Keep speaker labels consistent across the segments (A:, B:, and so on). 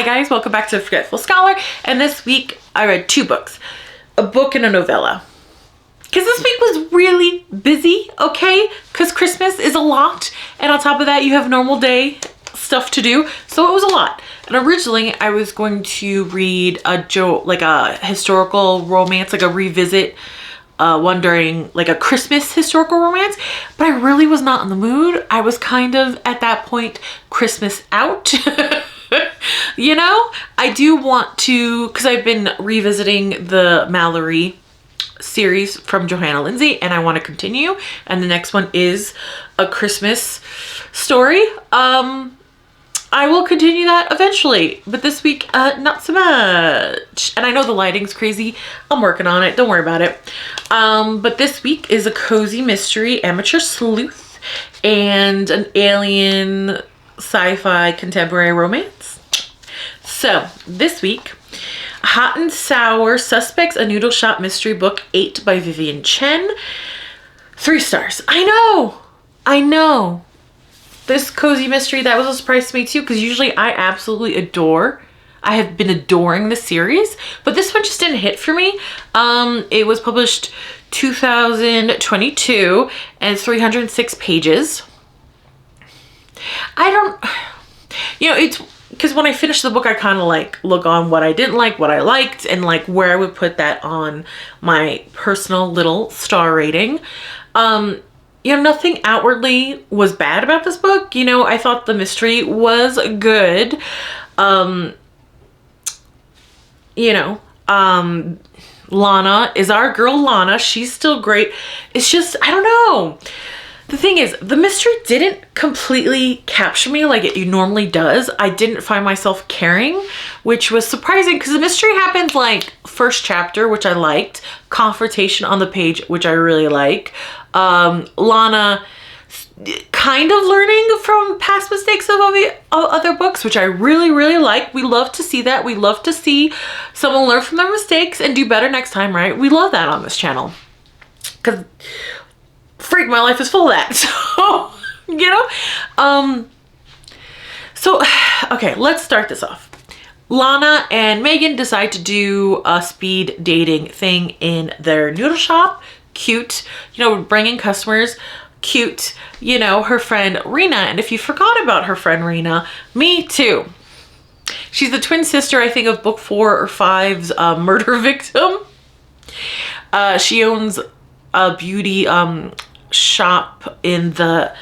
A: Hi guys, welcome back to The Forgetful Scholar, and this week I read 2 books, a book and a novella. Because this week was really busy, okay? Because Christmas is a lot, and on top of that you have normal day stuff to do, so it was a lot. And originally I was going to read a historical romance, like a revisit one during like a Christmas historical romance, but I really was not in the mood. I was kind of at that point Christmas out. You know, I do want to, because I've been revisiting the Mallory series from Johanna Lindsay and I want to continue, and the next one is a Christmas story. I will continue that eventually, but this week not so much. And I know the lighting's crazy. I'm working on it, don't worry about it. But this week is a cozy mystery amateur sleuth and an alien sci-fi contemporary romance. So this week, Hot and Sour Suspects, a Noodle Shop Mystery Book 8 by Vivien Chien. 3 stars. I know. This cozy mystery, that was a surprise to me too, because usually I absolutely I have been adoring the series, but this one just didn't hit for me. It was published 2022 and it's 306 pages. It's because when I finish the book, I kind of like look on what I didn't like, what I liked, and like where I would put that on my personal little star rating. Nothing outwardly was bad about this book. I thought the mystery was good. Lana is our girl Lana. She's still great. It's just, I don't know. The thing is, the mystery didn't completely capture me like it normally does. I didn't find myself caring, which was surprising because the mystery happens like first chapter, which I liked. Confrontation on the page, which I really like. Lana kind of learning from past mistakes of other books, which I really, really like. We love to see that. We love to see someone learn from their mistakes and do better next time, right? We love that on this channel. Because freak, my life is full of that. So, okay, let's start this off. Lana and Megan decide to do a speed dating thing in their noodle shop. Cute, bringing customers. Cute, her friend Rena. And if you forgot about her friend Rena, me too. She's the twin sister, I think, of book 4 or 5's murder victim. She owns a beauty shop in the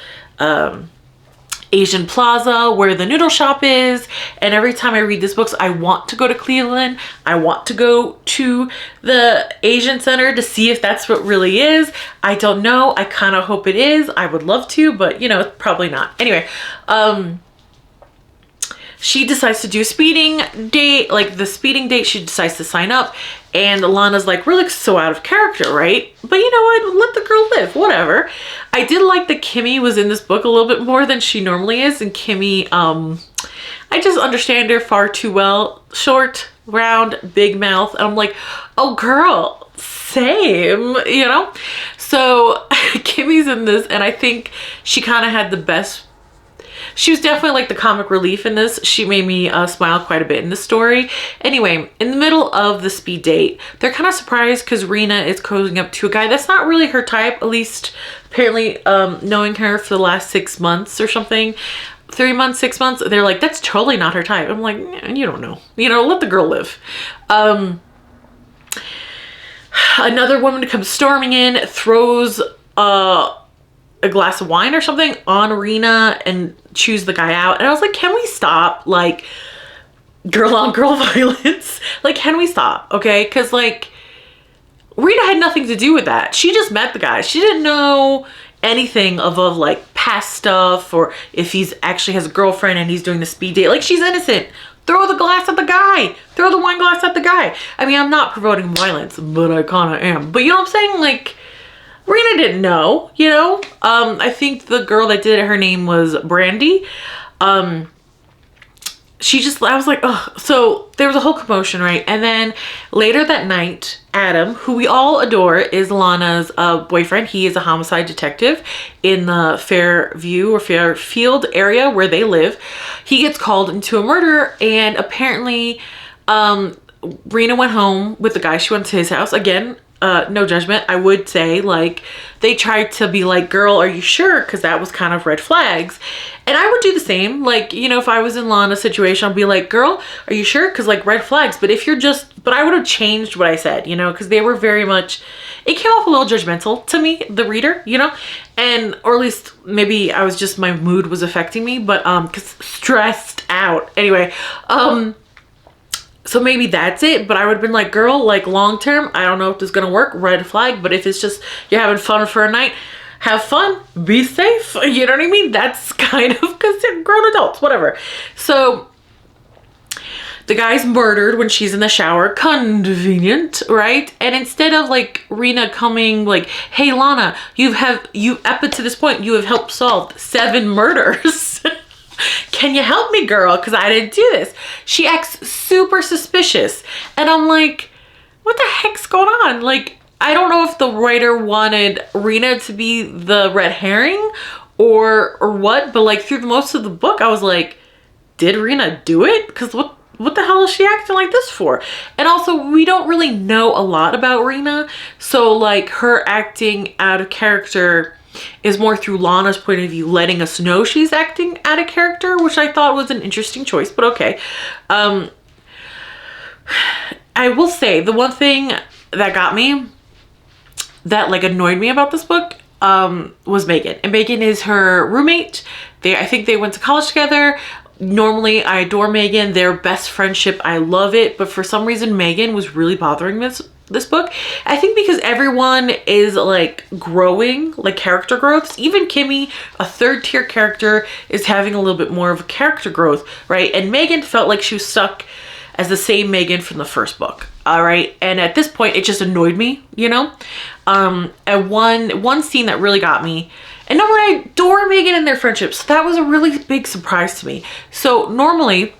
A: Asian Plaza where the noodle shop is, and every time I read these books I want to go to Cleveland. I want to go to the Asian Center to see if that's what really is. I don't know. I kind of hope it is. I would love to, but probably not. Anyway, she decides to do a speeding date, like the speeding date. She decides to sign up, and Lana's like, really so out of character, right? But you know what? Let the girl live, whatever. I did like that Kimmy was in this book a little bit more than she normally is. And Kimmy, I just understand her far too well. Short, round, big mouth. And I'm like, oh girl, same, So Kimmy's in this, and I think she kind of had the best. She was definitely like the comic relief in this. She made me smile quite a bit in the story. Anyway, in the middle of the speed date, they're kind of surprised because Rena is cozying up to a guy that's not really her type, at least apparently knowing her for the last 6 months or something. 3 months, 6 months, they're like, that's totally not her type. I'm like, you don't know. Let the girl live. Another woman comes storming in, throws a glass of wine or something on Rena and chews the guy out. And I was like, can we stop? Like, girl on girl violence. Like, can we stop? Okay. Cause like Rena had nothing to do with that. She just met the guy. She didn't know anything of like past stuff, or if he's actually has a girlfriend and he's doing the speed date. Like, she's innocent. Throw the glass at the guy. Throw the wine glass at the guy. I mean, I'm not promoting violence, but I kind of am. But you know what I'm saying? Like, Rena didn't know, I think the girl that did it, her name was Brandy. I was like, oh, so there was a whole commotion, right? And then later that night, Adam, who we all adore, is Lana's boyfriend. He is a homicide detective in the Fairview or Fairfield area where they live. He gets called into a murder, and apparently Rena went home with the guy. She went to his house. Again, no judgment. I would say, like, they tried to be like, girl, are you sure? Because that was kind of red flags. And I would do the same. Like, you know, if I was in Lana's situation, I'd be like, girl, are you sure? Because, like, red flags. But if you're just, but I would have changed what I said, you know, because they were very much, it came off a little judgmental to me, the reader, you know, and, or at least maybe I was just, my mood was affecting me, but, because stressed out. Anyway, so maybe that's it, but I would have been like, girl, like, long term, I don't know if this is gonna work, red flag. But if it's just you're having fun for a night, have fun, be safe, you know what I mean? That's kind of, because they're grown adults, whatever. So the guy's murdered when she's in the shower. Convenient, right? And instead of like Rena coming like, hey Lana, up to this point you have helped solve 7 murders. Can you help me, girl? Because I didn't do this. She acts super suspicious. And I'm like, what the heck's going on? Like, I don't know if the writer wanted Rena to be the red herring or what, but like through most of the book, I was like, did Rena do it? Because what the hell is she acting like this for? And also, we don't really know a lot about Rena. So like her acting out of character is more through Lana's point of view, letting us know she's acting out of character, which I thought was an interesting choice, but okay. I will say the one thing that got me, that like annoyed me about this book, was Megan. And Megan is her roommate. I think they went to college together. Normally I adore Megan, their best friendship, I love it, but for some reason Megan was really bothering this book. I think because everyone is like growing, like character growths. Even Kimmy, a 3rd tier character, is having a little bit more of a character growth, right? And Megan felt like she was stuck as the same Megan from the first book, all right? And at this point, it just annoyed me, you know? And one scene that really got me, and normally I adore Megan and their friendship, so that was a really big surprise to me. So normally,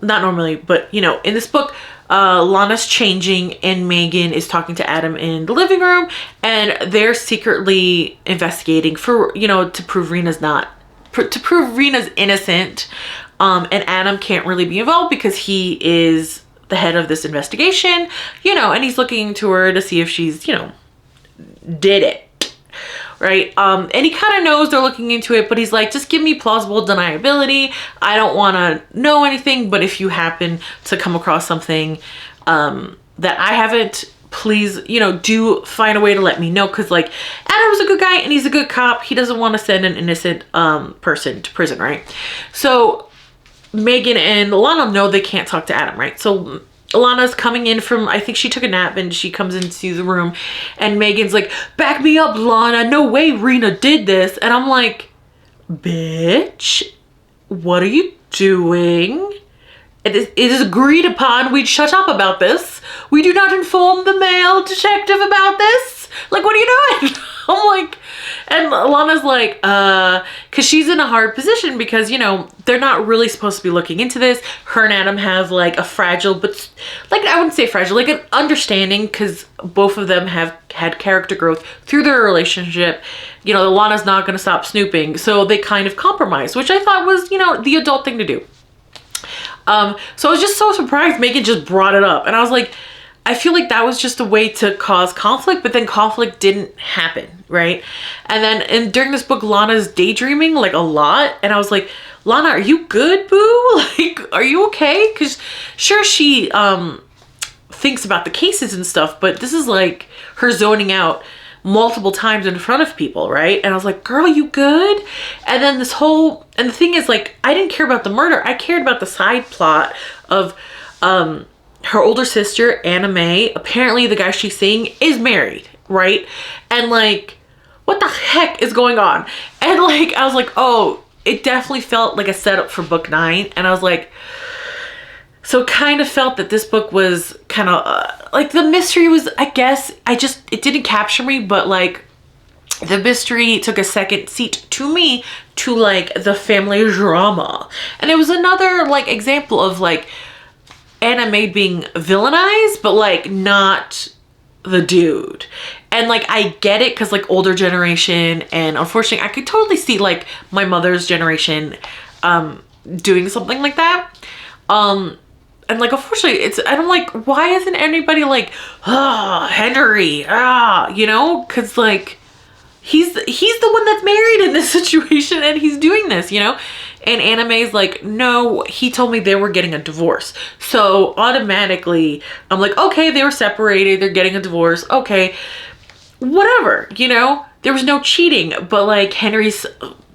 A: not normally, but you know, in this book, Lana's changing and Megan is talking to Adam in the living room, and they're secretly investigating for, you know, to prove Rena's innocent. And Adam can't really be involved because he is the head of this investigation, you know, and he's looking to her to see if she's, you know, did it. Right? And he kind of knows they're looking into it, but he's like, just give me plausible deniability. I don't want to know anything, but if you happen to come across something that I haven't, please, you know, do find a way to let me know. Because like, Adam's a good guy and he's a good cop. He doesn't want to send an innocent person to prison, right? So Megan and Lana know they can't talk to Adam, right? So Alana's coming in from, I think she took a nap, and she comes into the room and Megan's like, back me up, Lana. No way Rena did this. And I'm like, bitch, what are you doing? It is agreed upon we'd shut up about this. We do not inform the male detective about this. Like, what are you doing? I'm like, and Alana's like, because she's in a hard position because, you know, they're not really supposed to be looking into this. Her and Adam have like a fragile, but like, I wouldn't say fragile, like an understanding, because both of them have had character growth through their relationship. You know, Alana's not going to stop snooping. So they kind of compromise, which I thought was, you know, the adult thing to do. So I was just so surprised Megan just brought it up. And I was like, I feel like that was just a way to cause conflict, but then conflict didn't happen, right? And during this book, Lana's daydreaming like a lot. And I was like, Lana, are you good, boo? Like, are you okay? Because sure, she thinks about the cases and stuff, but this is like her zoning out multiple times in front of people, right? And I was like, girl, you good? And then and the thing is, like, I didn't care about the murder. I cared about the side plot of her older sister, Anna Mae. Apparently the guy she's seeing is married, right? And like, what the heck is going on? And like, I was like, oh, it definitely felt like a setup for book 9. And I was like, so kind of felt that this book was kind of like the mystery was, I guess, it didn't capture me, but like the mystery took a second seat to me to like the family drama. And it was another like example of like anime being villainized, but like not the dude. And like I get it because like older generation, and unfortunately I could totally see like my mother's generation doing something like that. And like unfortunately it's, and I'm like, why isn't anybody like, Henry, you know, because like he's the one that's married in this situation and he's doing this, you know. And anime's like, no, he told me they were getting a divorce. So automatically I'm like, okay, they were separated, they're getting a divorce, okay, whatever, you know. There was no cheating, but like Henry's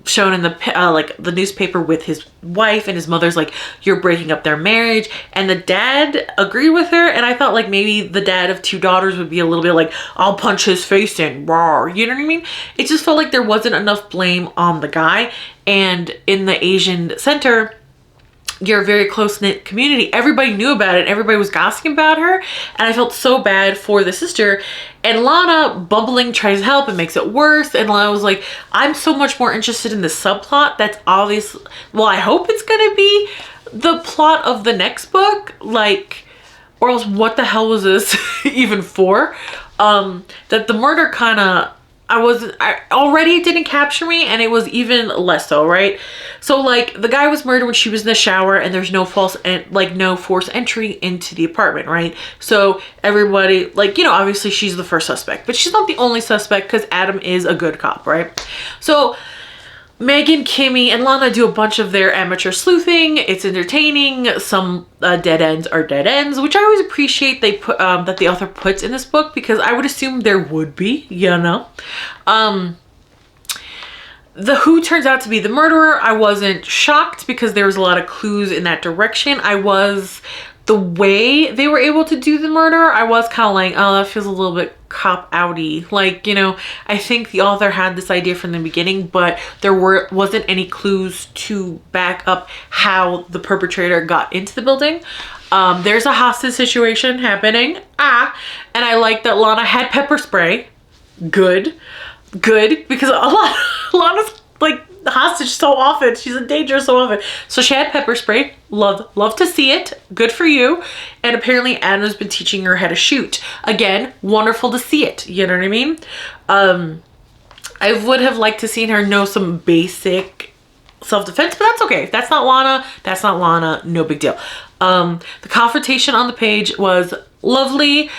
A: shown in the like the newspaper with his wife, and his mother's like, you're breaking up their marriage, and the dad agreed with her. And I thought like maybe the dad of 2 daughters would be a little bit like, I'll punch his face in, raw, you know what I mean. It just felt like there wasn't enough blame on the guy. And in the Asian center, you're a very close-knit community, everybody knew about it, everybody was gossiping about her, and I felt so bad for the sister. And Lana bumbling tries to help and makes it worse, and Lana was like, I'm so much more interested in the subplot that's obvious, well, I hope it's gonna be the plot of the next book, like, or else what the hell was this even for? That the murder kind of, already it didn't capture me, and it was even less so, right? So like the guy was murdered when she was in the shower, and there's no no forced entry into the apartment, right? So everybody, like, you know, obviously she's the first suspect, but she's not the only suspect because Adam is a good cop, right? So Megan, Kimmy, and Lana do a bunch of their amateur sleuthing. It's entertaining. Some dead ends are dead ends, which I always appreciate they put that the author puts in this book, because I would assume there would be, you know. The who turns out to be the murderer, I wasn't shocked because there was a lot of clues in that direction. The way they were able to do the murder, I was kind of like, oh, that feels a little bit cop-outy. Like, you know, I think the author had this idea from the beginning, but there wasn't any clues to back up how the perpetrator got into the building. There's a hostage situation happening. And I like that Lana had pepper spray. Good, because Lana's like hostage so often, she's in danger so often, so she had pepper spray. Love to see it, good for you. And apparently Adam's been teaching her how to shoot again, wonderful to see it, you know what I mean. I would have liked to seen her know some basic self-defense, but that's okay. If that's not Lana, no big deal. The confrontation on the page was lovely.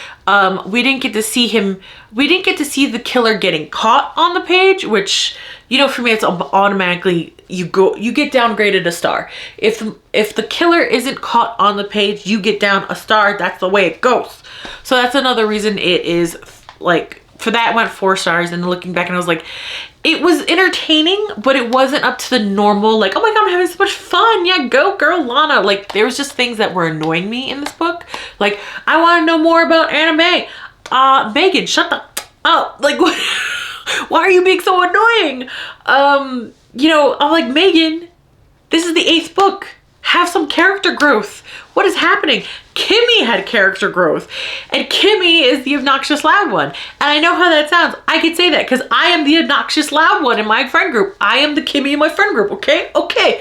A: We didn't get to see the killer getting caught on the page, which, you know, for me it's automatically you get downgraded a star. If the killer isn't caught on the page, you get down a star. That's the way it goes. So that's another reason it is like, for that went 4 stars. And looking back, and I was like, it was entertaining, but it wasn't up to the normal, like, oh my god, I'm having so much fun, yeah, go girl Lana. Like, there was just things that were annoying me in this book. Like, I want to know more about anime. Megan, shut the up. Like, what? Why are you being so annoying? You know, I'm like, Megan, this is the 8th book. Have some character growth. What is happening? Kimmy had character growth, and Kimmy is the obnoxious loud one. And I know how that sounds. I could say that because I am the obnoxious loud one in my friend group. I am the Kimmy in my friend group, okay? Okay.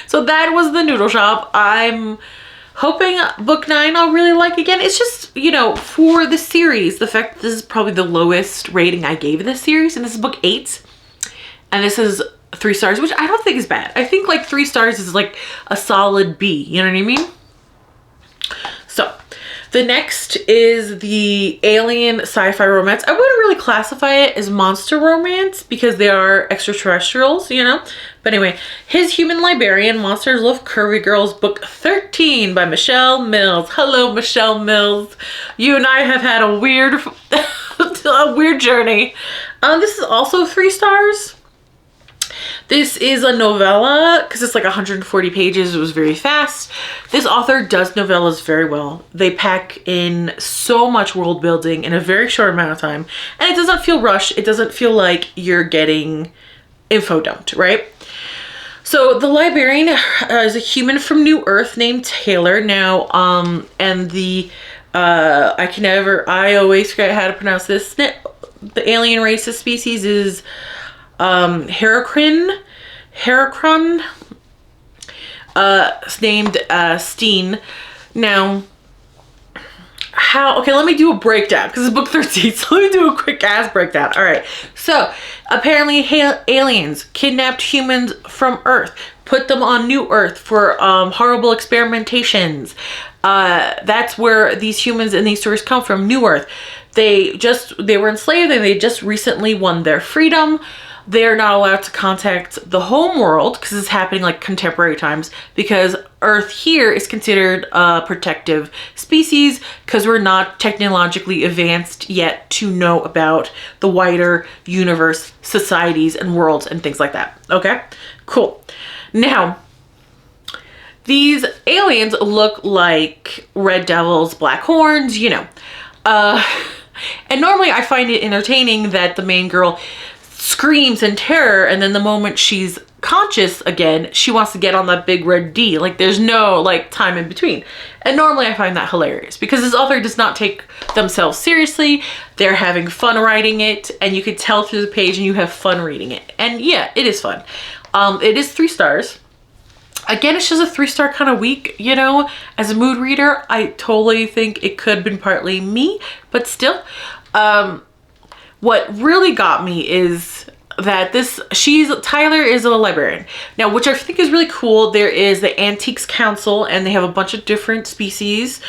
A: So that was the Noodle Shop. I'm hoping book 9 I'll really like again. It's just, you know, for the series, the fact that this is probably the lowest rating I gave this series, and this is book 8, and this is 3 stars, which I don't think is bad. I think like 3 stars is like a solid B, you know what I mean? So the next is the alien sci-fi romance. I wouldn't really classify it as monster romance because they are extraterrestrials, you know? But anyway, His Human Librarian, Monsters Love Curvy Girls, book 13 by Michele Mills. Hello, Michele Mills. You and I have had a weird, a weird journey. This is also 3 stars. This is a novella because it's like 140 pages. It was very fast. This author does novellas very well. They pack in so much world building in a very short amount of time, and it doesn't feel rushed. It doesn't feel like you're getting info dumped, right? So the librarian is a human from New Earth named Taylor now, and I always forget how to pronounce this. the alien racist species is Heracron. Named Steen. Now, okay, let me do a breakdown because it's book 13, so let me do a quick ass breakdown. All right, so apparently aliens kidnapped humans from Earth, put them on New Earth for horrible experimentations. That's where these humans in these stories come from, New Earth. They were enslaved and they just recently won their freedom. They're not allowed to contact the home world because it's happening like contemporary times, because Earth here is considered a protective species because we're not technologically advanced yet to know about the wider universe, societies and worlds and things like that. Okay, cool. Now, these aliens look like red devils, black horns, you know. And normally I find it entertaining that the main girl screams in terror, and then the moment she's conscious again, she wants to get on that big red D. Like there's no like time in between. And normally I find that hilarious because this author does not take themselves seriously. They're having fun writing it, and you can tell through the page and you have fun reading it. And yeah, it is fun. It is 3 stars. Again, it's just a 3-star kind of week, you know. As a mood reader, I totally think it could have been partly me, but still. What really got me is that Tyler is a librarian. Now, which I think is really cool. There is the Antiques Council, and they have a bunch of different species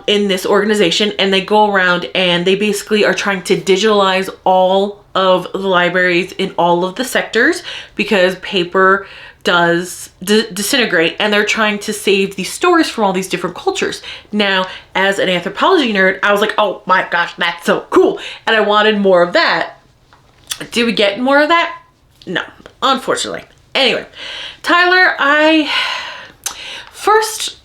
A: in this organization, and they go around and they basically are trying to digitalize all of the libraries in all of the sectors because paper does disintegrate, and they're trying to save these stories from all these different cultures. Now, as an anthropology nerd, I was like, oh my gosh, that's so cool, and I wanted more of that. Did we get more of that? No, unfortunately. Anyway, Tyler, first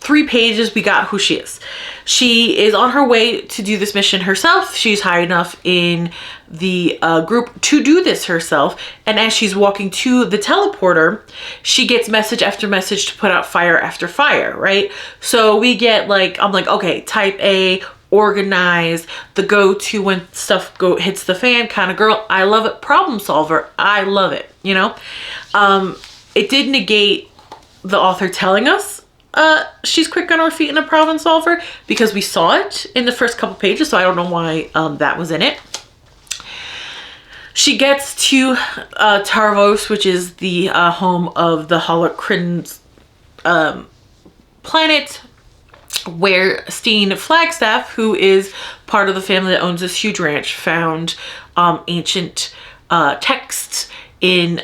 A: 3 pages we got who she is. She is on her way to do this mission herself. She's high enough in the group to do this herself, and as she's walking to the teleporter, she gets message after message to put out fire after fire, right? So we get like, I'm like, okay, type A, organized, the go-to when stuff hits the fan kind of girl. I love it. Problem solver. I love it, you know. It did negate the author telling us she's quick on her feet and a problem solver, because we saw it in the first couple pages, so I don't know why that was in it. She gets to Tarvos, which is the home of the Holocrons planet, where Steen Flagstaff, who is part of the family that owns this huge ranch, found ancient texts in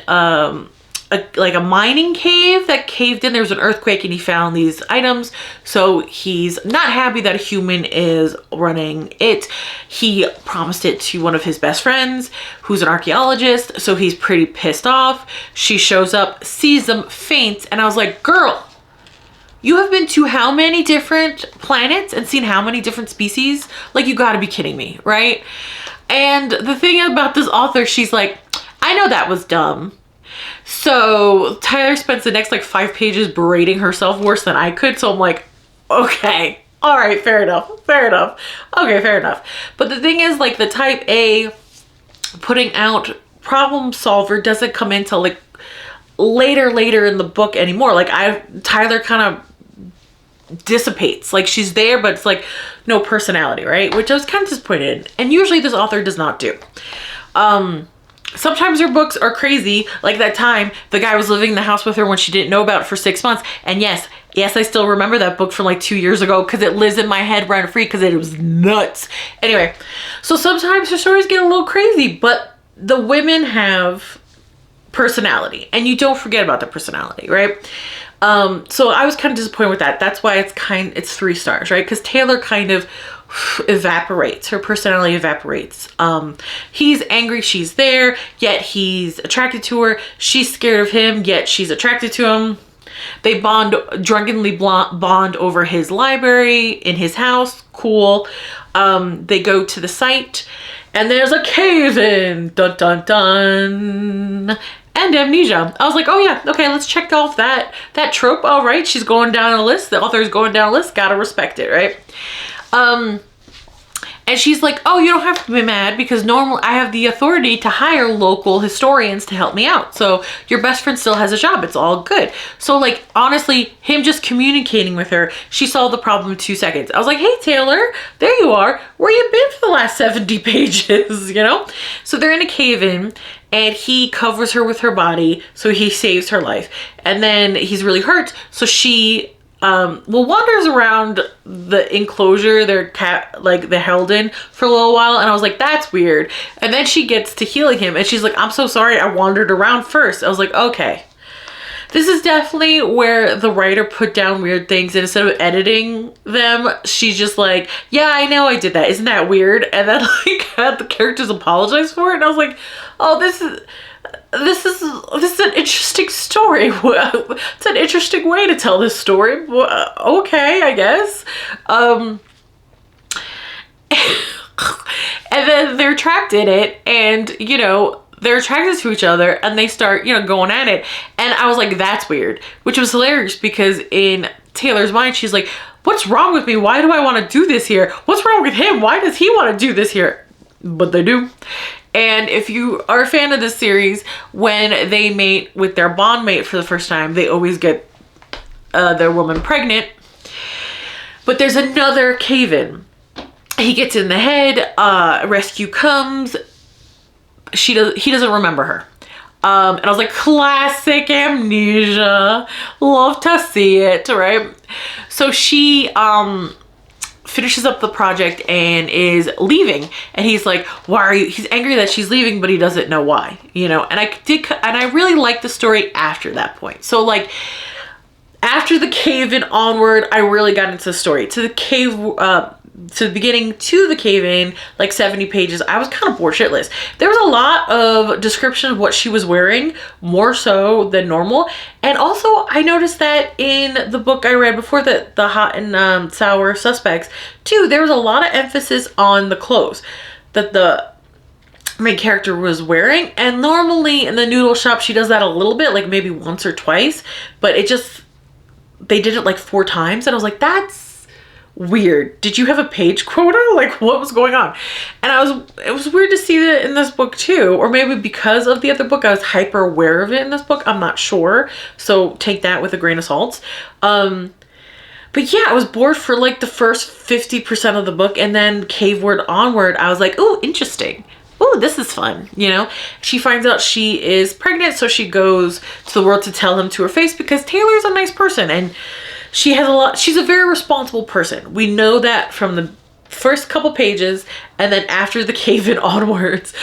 A: like a mining cave that caved in. There was an earthquake and he found these items. So he's not happy that a human is running it. He promised it to one of his best friends who's an archaeologist. So he's pretty pissed off. She shows up, sees them, faints. And I was like, girl, you have been to how many different planets and seen how many different species? Like, you gotta be kidding me, right? And the thing about this author, she's like, I know that was dumb. So Tyler spends the next like 5 pages berating herself worse than I could. So I'm like, okay, all right, fair enough. Okay, fair enough. But the thing is, like, the type A putting out problem solver doesn't come into like later in the book anymore. Like, Tyler kind of dissipates. Like, she's there, but it's like no personality, right? Which I was kind of disappointed in. And usually this author does not do. Sometimes her books are crazy. Like that time, the guy was living in the house with her when she didn't know about it for 6 months. And yes, I still remember that book from like 2 years ago because it lives in my head rent free because it was nuts. Anyway, so sometimes her stories get a little crazy, but the women have personality, and you don't forget about their personality, right? So I was kind of disappointed with that. That's why it's 3 stars, right? Because Taylor kind of evaporates. Her personality evaporates. He's angry she's there, yet he's attracted to her. She's scared of him, yet she's attracted to him. They drunkenly bond over his library in his house. Cool. They go to the site, and there's a cave-in. Dun dun dun. And Amnesia. I was like, oh yeah, okay, let's check off that trope. All right, she's going down a list. The author's going down a list. Gotta respect it, right? And And she's like, oh, you don't have to be mad because normally I have the authority to hire local historians to help me out. So your best friend still has a job. It's all good. So like, honestly, him just communicating with her, she solved the problem in 2 seconds. I was like, hey, Taylor, there you are. Where you been for the last 70 pages, you know? So they're in a cave-in and he covers her with her body. So he saves her life. And then he's really hurt. So she wanders around the enclosure they're held in for a little while, and I was like, that's weird. And then she gets to healing him and she's like, I'm so sorry, I wandered around first. I was like, okay, this is definitely where the writer put down weird things, and instead of editing them, she's just like, yeah, I know I did that, isn't that weird? And then like had the characters apologize for it, and I was like, oh, this is an interesting story. It's an interesting way to tell this story. Okay, I guess. And then they're trapped in it, and you know, they're attracted to each other, and they start, you know, going at it. And I was like, that's weird, which was hilarious because in Taylor's mind, she's like, what's wrong with me? Why do I want to do this here? What's wrong with him? Why does he want to do this here? But they do. And if you are a fan of this series, when they mate with their bond mate for the first time, they always get their woman pregnant. But there's another cave-in. He gets in the head, rescue comes. He doesn't remember her. And I was like, classic Amnesia. Love to see it, right? So she finishes up the project and is leaving, and he's like, why are you, he's angry that she's leaving, but he doesn't know why, you know. And I really liked the story after that point. So like after the cave-in onward, I really got into the story. To the cave, to the beginning, to the cave-in, like 70 pages, I was kind of bored shitless. There was a lot of description of what she was wearing, more so than normal. And also, I noticed that in the book I read before, the Hot and Sour Suspects, too, there was a lot of emphasis on the clothes that the main character was wearing. And normally in the Noodle shop, she does that a little bit, like maybe once or twice, but they did it like 4 times, and I was like, that's weird. Did you have a page quota? Like, what was going on? And it was weird to see that in this book too, or maybe because of the other book, I was hyper aware of it in this book. I'm not sure. So take that with a grain of salt. But yeah, I was bored for like the first 50% of the book, and then Cave Word onward, I was like, oh, interesting. Oh, this is fun, you know? She finds out she is pregnant, so she goes to the world to tell him to her face, because Taylor's a nice person, and she's a very responsible person. We know that from the first couple pages, and then after the cave-in onwards.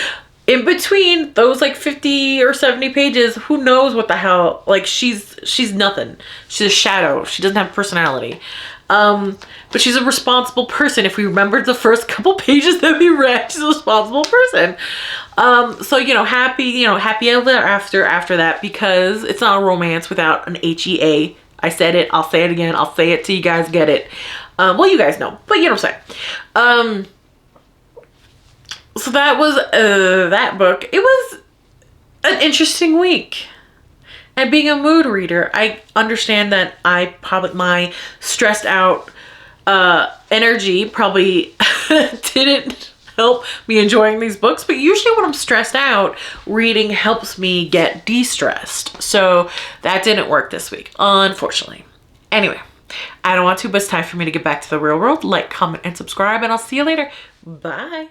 A: In between those like 50 or 70 pages, who knows what the hell, like she's nothing. She's a shadow. She doesn't have personality. But she's a responsible person. If we remembered the first couple pages that we read, she's a responsible person. So, you know, happy ever after that, because it's not a romance without an HEA. I said it, I'll say it again, I'll say it till you guys get it. Well, you guys know, but you know what I'm saying. So that was that book. It was an interesting week. And being a mood reader, I understand that my stressed out energy probably didn't help me enjoying these books, but usually when I'm stressed out, reading helps me get de-stressed. So that didn't work this week, unfortunately. Anyway, I don't want to, but it's time for me to get back to the real world. Like, comment, and subscribe, and I'll see you later. Bye.